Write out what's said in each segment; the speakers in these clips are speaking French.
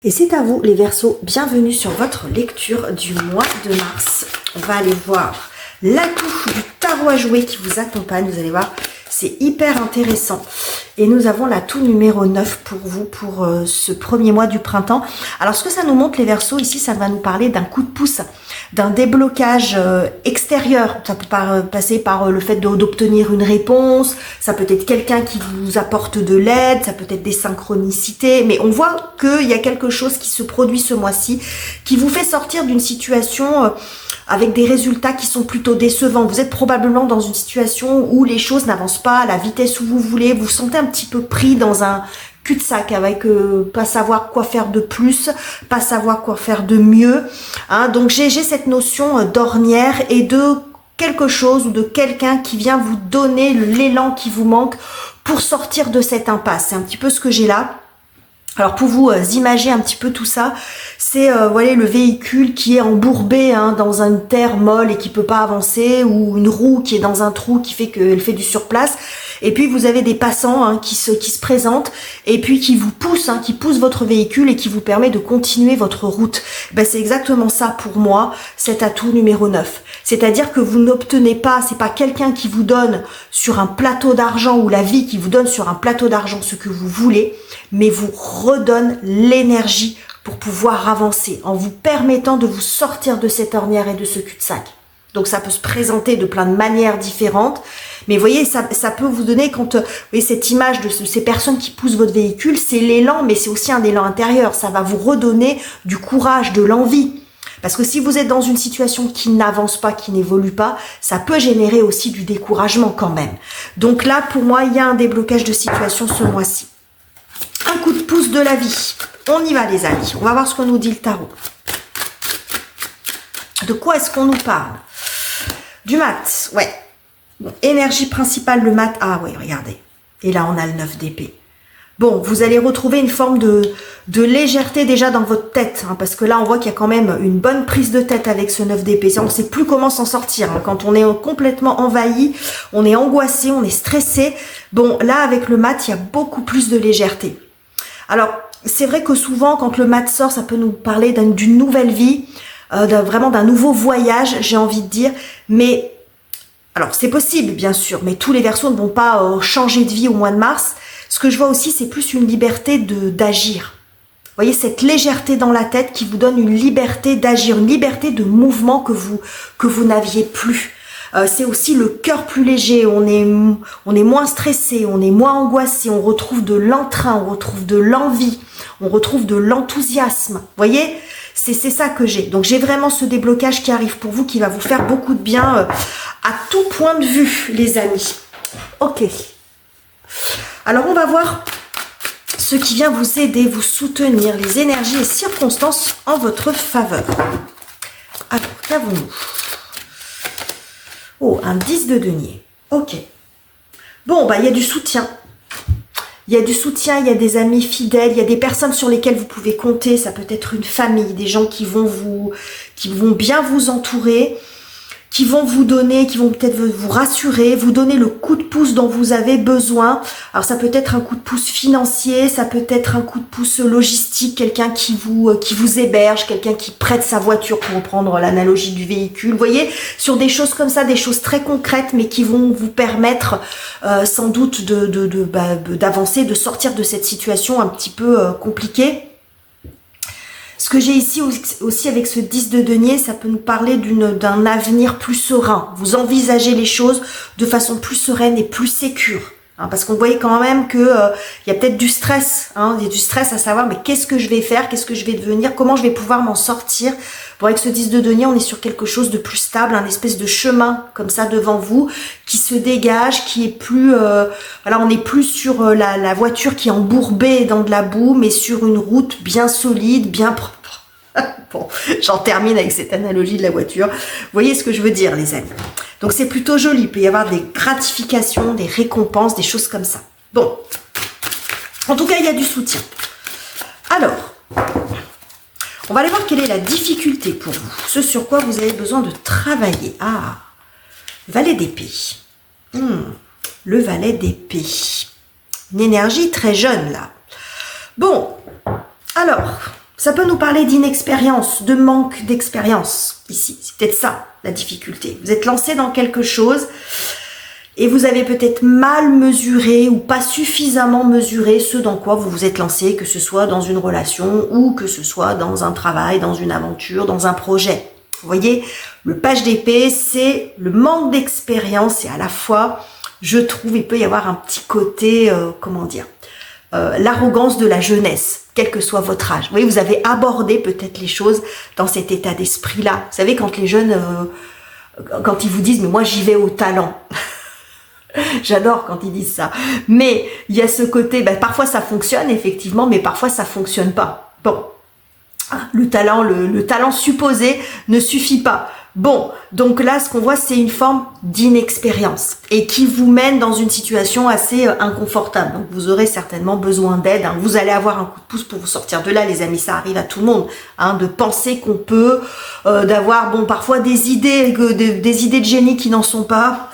Et c'est à vous les Verseaux, bienvenue sur votre lecture du mois de mars. On va aller voir l'atout du tarot à jouer qui vous accompagne, vous allez voir, c'est hyper intéressant. Et nous avons l'atout numéro 9 pour vous, pour ce premier mois du printemps. Alors ce que ça nous montre les Verseaux, ici ça va nous parler d'un coup de pouce, d'un déblocage extérieur. Ça peut passer par le fait d'obtenir une réponse, ça peut être quelqu'un qui vous apporte de l'aide, ça peut être des synchronicités, mais on voit qu'il y a quelque chose qui se produit ce mois-ci, qui vous fait sortir d'une situation avec des résultats qui sont plutôt décevants. Vous êtes probablement dans une situation où les choses n'avancent pas à la vitesse où vous voulez, vous vous sentez un petit peu pris dans un cul-de-sac avec pas savoir quoi faire de plus, pas savoir quoi faire de mieux. Donc j'ai cette notion d'ornière et de quelque chose ou de quelqu'un qui vient vous donner l'élan qui vous manque pour sortir de cette impasse. C'est un petit peu ce que j'ai là. Alors pour vous imager un petit peu tout ça, c'est voilà, le véhicule qui est embourbé dans une terre molle et qui peut pas avancer, ou une roue qui est dans un trou qui fait qu'elle fait du surplace. Et puis vous avez des passants qui se présentent et puis qui vous poussent, qui poussent votre véhicule et qui vous permet de continuer votre route. Ben, c'est exactement ça pour moi, cet atout numéro 9. C'est-à-dire que vous n'obtenez pas, c'est pas quelqu'un qui vous donne sur un plateau d'argent ou la vie qui vous donne sur un plateau d'argent ce que vous voulez, mais vous redonne l'énergie pour pouvoir avancer en vous permettant de vous sortir de cette ornière et de ce cul-de-sac. Donc ça peut se présenter de plein de manières différentes, mais vous voyez, ça peut vous donner, quand vous voyez cette image de ces personnes qui poussent votre véhicule, c'est l'élan, mais c'est aussi un élan intérieur. Ça va vous redonner du courage, de l'envie. Parce que si vous êtes dans une situation qui n'avance pas, qui n'évolue pas, ça peut générer aussi du découragement quand même. Donc là, pour moi, il y a un déblocage de situation ce mois-ci. Un coup de pouce de la vie. On y va les amis. On va voir ce que nous dit le tarot. De quoi est-ce qu'on nous parle? Du mat, ouais. Bon, énergie principale, le mat. Ah oui, regardez. Et là, on a le 9 d'épée. Bon, vous allez retrouver une forme de légèreté déjà dans votre tête. Parce que là, on voit qu'il y a quand même une bonne prise de tête avec ce 9 d'épée. On ne sait plus comment s'en sortir. Quand on est complètement envahi, on est angoissé, on est stressé. Bon, là, avec le mat, il y a beaucoup plus de légèreté. Alors, c'est vrai que souvent, quand le mat sort, ça peut nous parler d'une nouvelle vie, vraiment d'un nouveau voyage, j'ai envie de dire. Mais, alors, c'est possible, bien sûr, mais tous les Verseaux ne vont pas changer de vie au mois de mars. Ce que je vois aussi, c'est plus une liberté d'agir. Vous voyez, cette légèreté dans la tête qui vous donne une liberté d'agir, une liberté de mouvement que vous n'aviez plus. C'est aussi le cœur plus léger, on est moins stressé, on est moins angoissé, on retrouve de l'entrain, on retrouve de l'envie, on retrouve de l'enthousiasme. Vous voyez, c'est ça que j'ai. Donc j'ai vraiment ce déblocage qui arrive pour vous, qui va vous faire beaucoup de bien à tout point de vue, les amis. Ok. Alors on va voir ce qui vient vous aider, vous soutenir, les énergies et circonstances en votre faveur. Alors, qu'avons-nous? Oh, un 10 de denier. Ok. Bon, bah, il y a du soutien. Il y a du soutien, il y a des amis fidèles, il y a des personnes sur lesquelles vous pouvez compter. Ça peut être une famille, des gens qui vont bien vous entourer, qui vont vous donner, qui vont peut-être vous rassurer, vous donner le coup de pouce dont vous avez besoin. Alors ça peut être un coup de pouce financier, ça peut être un coup de pouce logistique, quelqu'un qui vous héberge, quelqu'un qui prête sa voiture, pour reprendre l'analogie du véhicule. Vous voyez, sur des choses comme ça, des choses très concrètes, mais qui vont vous permettre sans doute d'avancer, de sortir de cette situation un petit peu compliquée. Ce que j'ai ici aussi avec ce 10 de denier, ça peut nous parler d'un avenir plus serein. Vous envisagez les choses de façon plus sereine et plus sécure. Parce qu'on voyait quand même qu'il y a peut-être du stress. Il y a du stress à savoir, mais qu'est-ce que je vais faire? Qu'est-ce que je vais devenir? Comment je vais pouvoir m'en sortir? Bon, avec ce 10 de denier, on est sur quelque chose de plus stable, un espèce de chemin comme ça devant vous, qui se dégage, qui est plus... voilà, on n'est plus sur la voiture qui est embourbée dans de la boue, mais sur une route bien solide, bien propre. Bon, j'en termine avec cette analogie de la voiture. Vous voyez ce que je veux dire, les amis? Donc c'est plutôt joli, il peut y avoir des gratifications, des récompenses, des choses comme ça. Bon, en tout cas, il y a du soutien. Alors, on va aller voir quelle est la difficulté pour vous, ce sur quoi vous avez besoin de travailler. Ah, valet d'épée. Le valet d'épée. Une énergie très jeune, là. Bon, alors, Ça peut nous parler d'inexpérience, de manque d'expérience ici. C'est peut-être ça la difficulté. Vous êtes lancé dans quelque chose et vous avez peut-être mal mesuré ou pas suffisamment mesuré ce dans quoi vous vous êtes lancé, que ce soit dans une relation ou que ce soit dans un travail, dans une aventure, dans un projet. Vous voyez, le page d'épée, c'est le manque d'expérience et à la fois, je trouve, il peut y avoir un petit côté, comment dire, l'arrogance de la jeunesse, quel que soit votre âge. Vous voyez, vous avez abordé peut-être les choses dans cet état d'esprit-là. Vous savez, quand les jeunes, quand ils vous disent « mais moi j'y vais au talent », j'adore quand ils disent ça. Mais il y a ce côté, parfois ça fonctionne effectivement, mais parfois ça fonctionne pas. Bon, le talent supposé ne suffit pas. Bon, donc là, ce qu'on voit, c'est une forme d'inexpérience et qui vous mène dans une situation assez inconfortable. Donc, vous aurez certainement besoin d'aide. Hein. Vous allez avoir un coup de pouce pour vous sortir de là, les amis. Ça arrive à tout le monde, hein, de penser qu'on peut, d'avoir, bon, parfois des idées de génie qui n'en sont pas.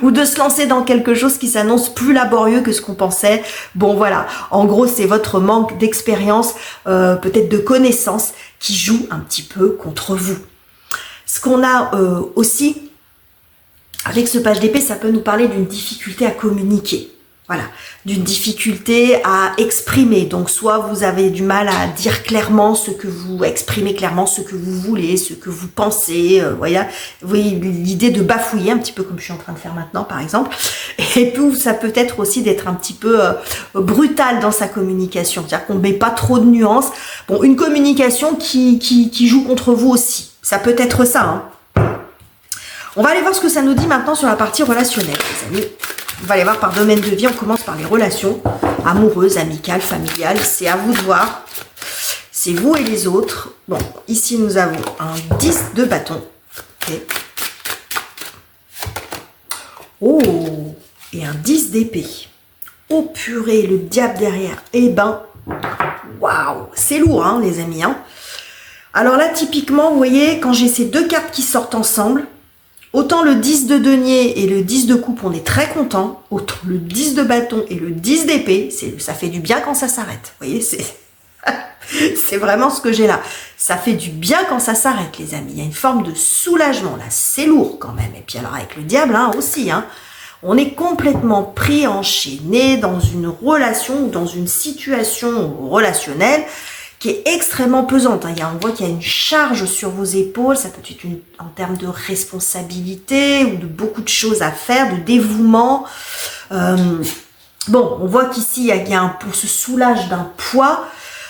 Ou de se lancer dans quelque chose qui s'annonce plus laborieux que ce qu'on pensait. Bon, voilà. En gros, c'est votre manque d'expérience, peut-être de connaissances, qui joue un petit peu contre vous. Ce qu'on a aussi, avec ce page d'épée, ça peut nous parler d'une difficulté à communiquer. Voilà, d'une difficulté à exprimer. Donc, soit vous avez du mal à dire clairement exprimer clairement ce que vous voulez, ce que vous pensez. Voyez, l'idée de bafouiller, un petit peu comme je suis en train de faire maintenant, par exemple. Et puis, ça peut être aussi d'être un petit peu brutal dans sa communication. C'est-à-dire qu'on ne met pas trop de nuances. Bon, une communication qui joue contre vous aussi. Ça peut être ça. Hein. On va aller voir ce que ça nous dit maintenant sur la partie relationnelle, les amis. On va aller voir par domaine de vie. On commence par les relations amoureuses, amicales, familiales. C'est à vous de voir. C'est vous et les autres. Bon, ici, nous avons un 10 de bâton. Okay. Oh, et un 10 d'épée. Oh purée, le diable derrière. Eh ben, waouh, c'est lourd, hein, les amis. Hein. Alors là, typiquement, vous voyez, quand j'ai ces deux cartes qui sortent ensemble, autant le 10 de denier et le 10 de coupe, on est très content. Autant le 10 de bâton et le 10 d'épée, ça fait du bien quand ça s'arrête. Vous voyez, c'est vraiment ce que j'ai là. Ça fait du bien quand ça s'arrête, les amis. Il y a une forme de soulagement. Là, c'est lourd quand même. Et puis alors avec le diable, hein, aussi. Hein, on est complètement pris, enchaîné dans une relation ou dans une situation relationnelle qui est extrêmement pesante. Hein. On voit qu'il y a une charge sur vos épaules, ça peut être en termes de responsabilité ou de beaucoup de choses à faire, de dévouement. Bon, on voit qu'ici, on se soulage d'un poids,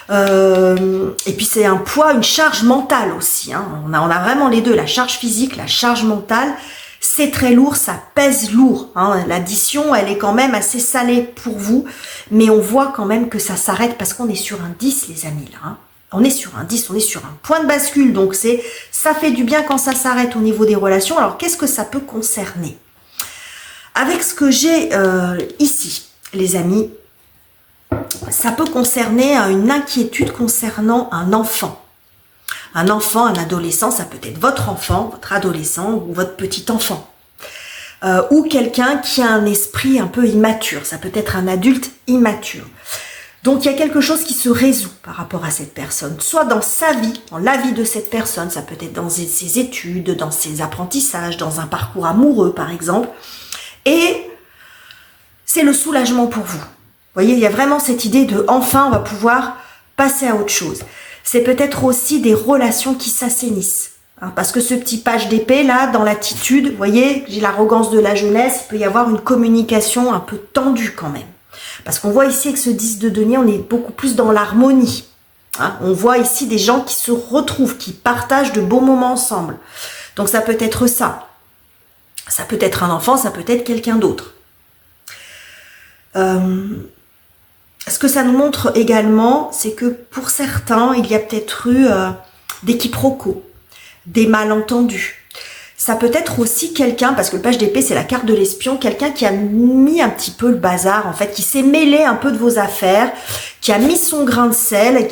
et puis c'est un poids, une charge mentale aussi. Hein. On a vraiment les deux, la charge physique, la charge mentale. C'est très lourd, ça pèse lourd. Hein. L'addition, elle est quand même assez salée pour vous. Mais on voit quand même que ça s'arrête parce qu'on est sur un 10, les amis. Là, hein. On est sur un 10, on est sur un point de bascule. Donc, ça fait du bien quand ça s'arrête au niveau des relations. Alors, qu'est-ce que ça peut concerner? Avec ce que j'ai ici, les amis, ça peut concerner une inquiétude concernant un enfant. Un enfant, un adolescent, ça peut être votre enfant, votre adolescent ou votre petit enfant. Ou quelqu'un qui a un esprit un peu immature. Ça peut être un adulte immature. Donc, il y a quelque chose qui se résout par rapport à cette personne. Soit dans sa vie, dans la vie de cette personne. Ça peut être dans ses études, dans ses apprentissages, dans un parcours amoureux, par exemple. Et c'est le soulagement pour vous. Vous voyez, il y a vraiment cette idée de enfin, on va pouvoir passer à autre chose. C'est peut-être aussi des relations qui s'assainissent. Hein, parce que ce petit page d'épée, là, dans l'attitude, vous voyez, j'ai l'arrogance de la jeunesse, il peut y avoir une communication un peu tendue quand même. Parce qu'on voit ici avec ce 10 de denier, on est beaucoup plus dans l'harmonie. Hein, on voit ici des gens qui se retrouvent, qui partagent de beaux moments ensemble. Donc ça peut être ça. Ça peut être un enfant, ça peut être quelqu'un d'autre. Ce que ça nous montre également, c'est que pour certains, il y a peut-être eu des quiproquos, des malentendus. Ça peut être aussi quelqu'un, parce que le page d'épée, c'est la carte de l'espion, quelqu'un qui a mis un petit peu le bazar, en fait, qui s'est mêlé un peu de vos affaires, qui a mis son grain de sel,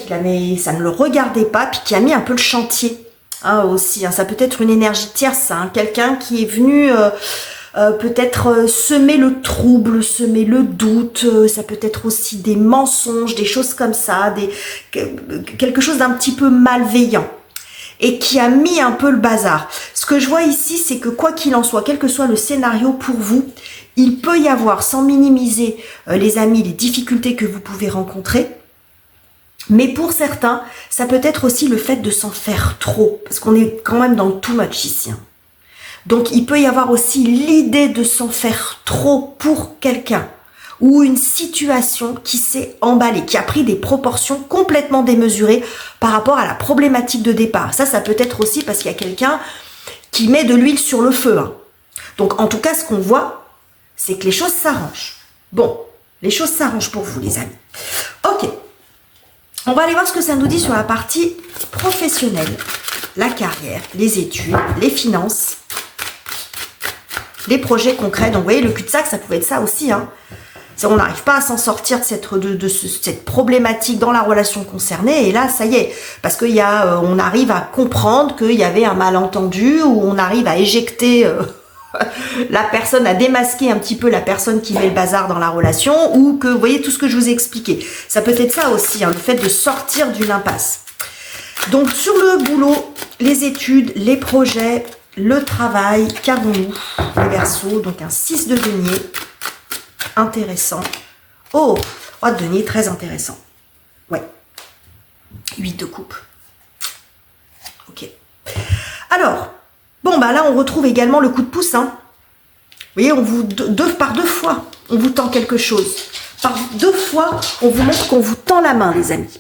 ça ne le regardait pas, puis qui a mis un peu le chantier. Hein, aussi, hein. Ça peut être une énergie tierce, hein, quelqu'un qui est venu peut-être semer le trouble, semer le doute, ça peut être aussi des mensonges, des choses comme ça, quelque chose d'un petit peu malveillant et qui a mis un peu le bazar. Ce que je vois ici, c'est que quoi qu'il en soit, quel que soit le scénario pour vous, il peut y avoir, sans minimiser les amis, les difficultés que vous pouvez rencontrer, mais pour certains, ça peut être aussi le fait de s'en faire trop, parce qu'on est quand même dans le too much ici. Donc il peut y avoir aussi l'idée de s'en faire trop pour quelqu'un, ou une situation qui s'est emballée, qui a pris des proportions complètement démesurées par rapport à la problématique de départ. Ça peut être aussi parce qu'il y a quelqu'un qui met de l'huile sur le feu. Donc en tout cas, ce qu'on voit, c'est que les choses s'arrangent. Bon, les choses s'arrangent pour vous, les amis. Ok, on va aller voir ce que ça nous dit sur la partie professionnelle, la carrière, les études, les finances, les projets concrets. Donc vous voyez, le cul-de-sac, ça pouvait être ça aussi, On n'arrive pas à s'en sortir de cette problématique dans la relation concernée, et là, ça y est, parce on arrive à comprendre qu'il y avait un malentendu, ou on arrive à éjecter la personne, à démasquer un petit peu la personne qui met le bazar dans la relation, ou que, vous voyez, tout ce que je vous ai expliqué. Ça peut être ça aussi, le fait de sortir d'une impasse. Donc, sur le boulot, les études, les projets, le travail, qu'avons-nous, les Verseaux, donc un 6 de denier. Intéressant. Oh, roi de denier, très intéressant. Ouais. 8 de coupe. Ok. Alors, bon, bah là, on retrouve également le coup de pouce. Vous voyez, par deux fois, on vous tend quelque chose. Par deux fois, on vous montre qu'on vous tend la main, les amis.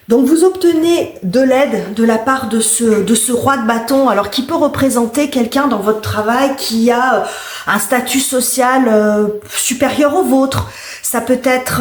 Donc, vous obtenez de l'aide de la part de ce roi de bâton, alors qui peut représenter quelqu'un dans votre travail qui a un statut social supérieur au vôtre. Ça peut être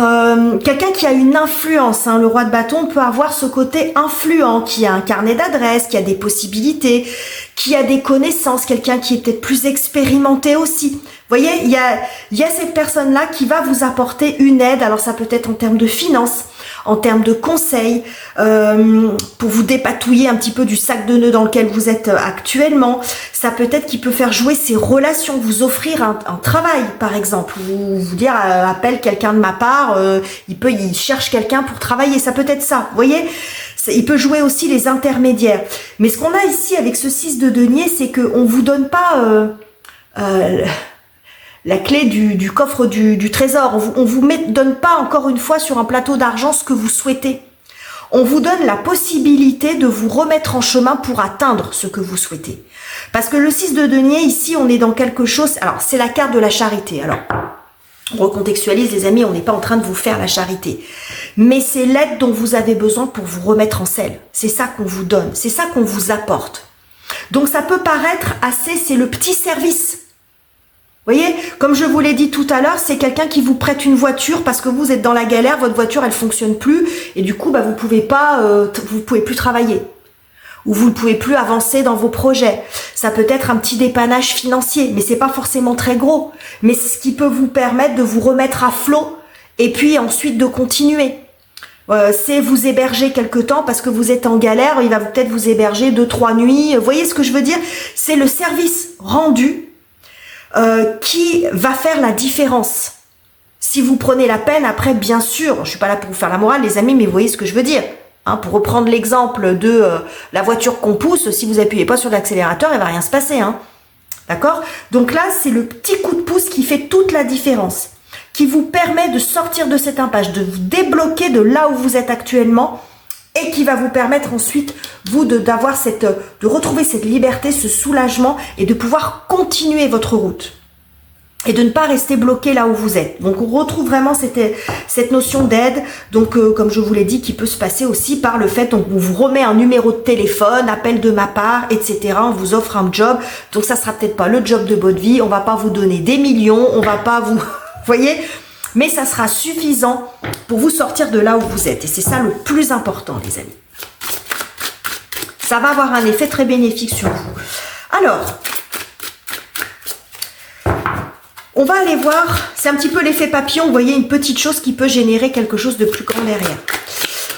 quelqu'un qui a une influence. Le roi de bâton peut avoir ce côté influent, qui a un carnet d'adresses, qui a des possibilités, qui a des connaissances, quelqu'un qui est peut-être plus expérimenté aussi. Vous voyez, il y a cette personne-là qui va vous apporter une aide. Alors, ça peut être en termes de finances, en termes de conseils, pour vous dépatouiller un petit peu du sac de nœuds dans lequel vous êtes actuellement. Ça peut être qu'il peut faire jouer ses relations, vous offrir un travail, par exemple, ou vous dire appelle quelqu'un de ma part, il cherche quelqu'un pour travailler. Ça peut être ça, vous voyez. Il peut jouer aussi les intermédiaires. Mais ce qu'on a ici avec ce 6 de denier, c'est qu'on vous donne pas la clé du coffre du trésor. On vous donne pas encore une fois sur un plateau d'argent ce que vous souhaitez. On vous donne la possibilité de vous remettre en chemin pour atteindre ce que vous souhaitez. Parce que le 6 de denier, ici, on est dans quelque chose... Alors, c'est la carte de la charité. Alors, on recontextualise, les amis, on n'est pas en train de vous faire la charité. Mais c'est l'aide dont vous avez besoin pour vous remettre en selle. C'est ça qu'on vous donne. C'est ça qu'on vous apporte. Donc, ça peut paraître assez... C'est le petit service. Vous voyez, comme je vous l'ai dit tout à l'heure, c'est quelqu'un qui vous prête une voiture parce que vous êtes dans la galère, votre voiture elle fonctionne plus et du coup vous pouvez plus travailler ou vous ne pouvez plus avancer dans vos projets. Ça peut être un petit dépannage financier, mais c'est pas forcément très gros, mais c'est ce qui peut vous permettre de vous remettre à flot et puis ensuite de continuer. C'est vous héberger quelque temps parce que vous êtes en galère, il va peut-être vous héberger 2-3 nuits. Vous voyez ce que je veux dire? C'est le service rendu qui va faire la différence. Si vous prenez la peine, après, bien sûr, je suis pas là pour vous faire la morale, les amis, mais vous voyez ce que je veux dire. Pour reprendre l'exemple de la voiture qu'on pousse, si vous appuyez pas sur l'accélérateur, il va rien se passer. D'accord? Donc là, c'est le petit coup de pouce qui fait toute la différence, qui vous permet de sortir de cette impasse, de vous débloquer de là où vous êtes actuellement, et qui va vous permettre ensuite, vous, de retrouver cette liberté, ce soulagement, et de pouvoir continuer votre route. Et de ne pas rester bloqué là où vous êtes. Donc, on retrouve vraiment cette notion d'aide, donc comme je vous l'ai dit, qui peut se passer aussi par le fait, donc on vous remet un numéro de téléphone, appel de ma part, etc. On vous offre un job, donc ça sera peut-être pas le job de votre vie, on va pas vous donner des millions, on va pas vous... voyez, mais ça sera suffisant pour vous sortir de là où vous êtes. Et c'est ça le plus important, les amis. Ça va avoir un effet très bénéfique sur vous. Alors, on va aller voir, c'est un petit peu l'effet papillon, vous voyez, une petite chose qui peut générer quelque chose de plus grand derrière.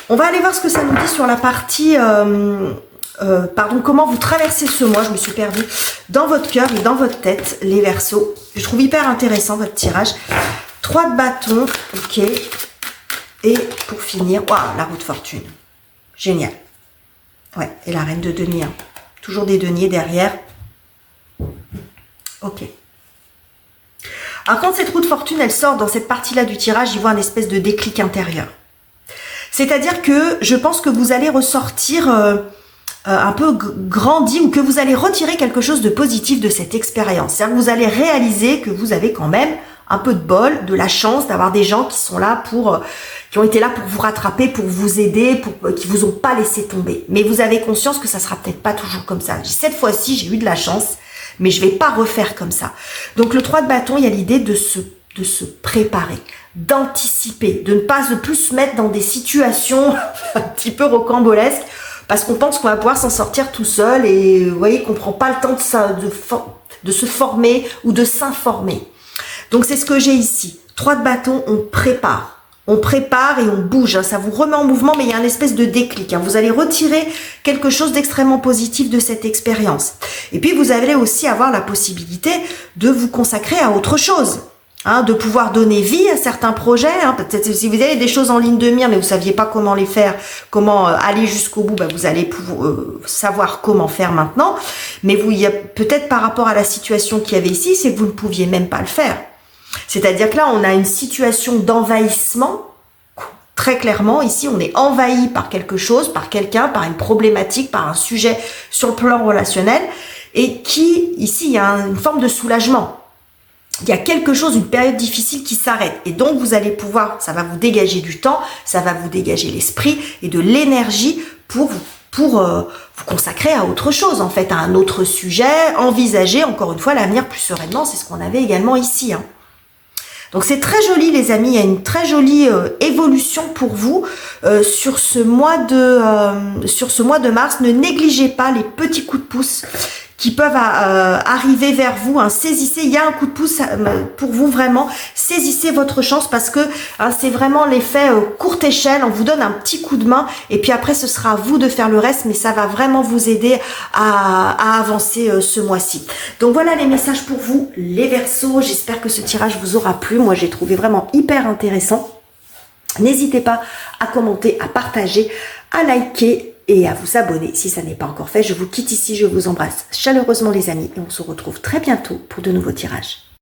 On va aller voir ce que ça nous dit sur la partie comment vous traversez ce mois, je me suis perdue, dans votre cœur et dans votre tête, les Verseaux. Je trouve hyper intéressant votre tirage. 3 de bâton, ok. Et pour finir, waouh, la roue de fortune. Génial. Ouais, et la reine de denier. Hein. Toujours des deniers derrière. Ok. Alors quand cette roue de fortune, elle sort dans cette partie-là du tirage, j'y vois un espèce de déclic intérieur. C'est-à-dire que je pense que vous allez ressortir un peu grandi ou que vous allez retirer quelque chose de positif de cette expérience. C'est-à-dire que vous allez réaliser que vous avez quand même un peu de bol, de la chance d'avoir des gens qui sont là qui ont été là pour vous rattraper, pour vous aider, qui vous ont pas laissé tomber. Mais vous avez conscience que ça sera peut-être pas toujours comme ça. Cette fois-ci, j'ai eu de la chance, mais je vais pas refaire comme ça. Donc le 3 de bâton, il y a l'idée de se préparer, d'anticiper, de ne pas plus se mettre dans des situations un petit peu rocambolesques, parce qu'on pense qu'on va pouvoir s'en sortir tout seul et vous voyez qu'on prend pas le temps de se former ou de s'informer. Donc c'est ce que j'ai ici. 3 de bâton, on prépare. On prépare et on bouge. Hein. Ça vous remet en mouvement, mais il y a une espèce de déclic. Hein. Vous allez retirer quelque chose d'extrêmement positif de cette expérience. Et puis vous allez aussi avoir la possibilité de vous consacrer à autre chose. Hein, de pouvoir donner vie à certains projets. Hein. Peut-être si vous avez des choses en ligne de mire, mais vous ne saviez pas comment les faire, comment aller jusqu'au bout, vous allez savoir comment faire maintenant. Mais il y a peut-être par rapport à la situation qu'il y avait ici, c'est que vous ne pouviez même pas le faire. C'est-à-dire que là, on a une situation d'envahissement. Très clairement, ici, on est envahi par quelque chose, par quelqu'un, par une problématique, par un sujet sur le plan relationnel. Et ici, il y a une forme de soulagement. Il y a quelque chose, une période difficile qui s'arrête. Et donc, vous allez pouvoir, ça va vous dégager du temps, ça va vous dégager l'esprit et de l'énergie pour vous consacrer à autre chose, en fait, à un autre sujet, envisager, encore une fois, l'avenir plus sereinement. C'est ce qu'on avait également ici, hein. Donc c'est très joli les amis, il y a une très jolie évolution pour vous sur ce mois de mars. Ne négligez pas les petits coups de pouce qui peuvent arriver vers vous. Hein. Saisissez, il y a un coup de pouce pour vous vraiment. Saisissez votre chance parce que c'est vraiment l'effet courte échelle. On vous donne un petit coup de main et puis après ce sera à vous de faire le reste, mais ça va vraiment vous aider à avancer ce mois-ci. Donc voilà les messages pour vous les Verseaux. J'espère que ce tirage vous aura plu. Moi j'ai trouvé vraiment hyper intéressant. N'hésitez pas à commenter, à partager, à liker et à vous abonner si ça n'est pas encore fait. Je vous quitte ici, je vous embrasse chaleureusement les amis et on se retrouve très bientôt pour de nouveaux tirages.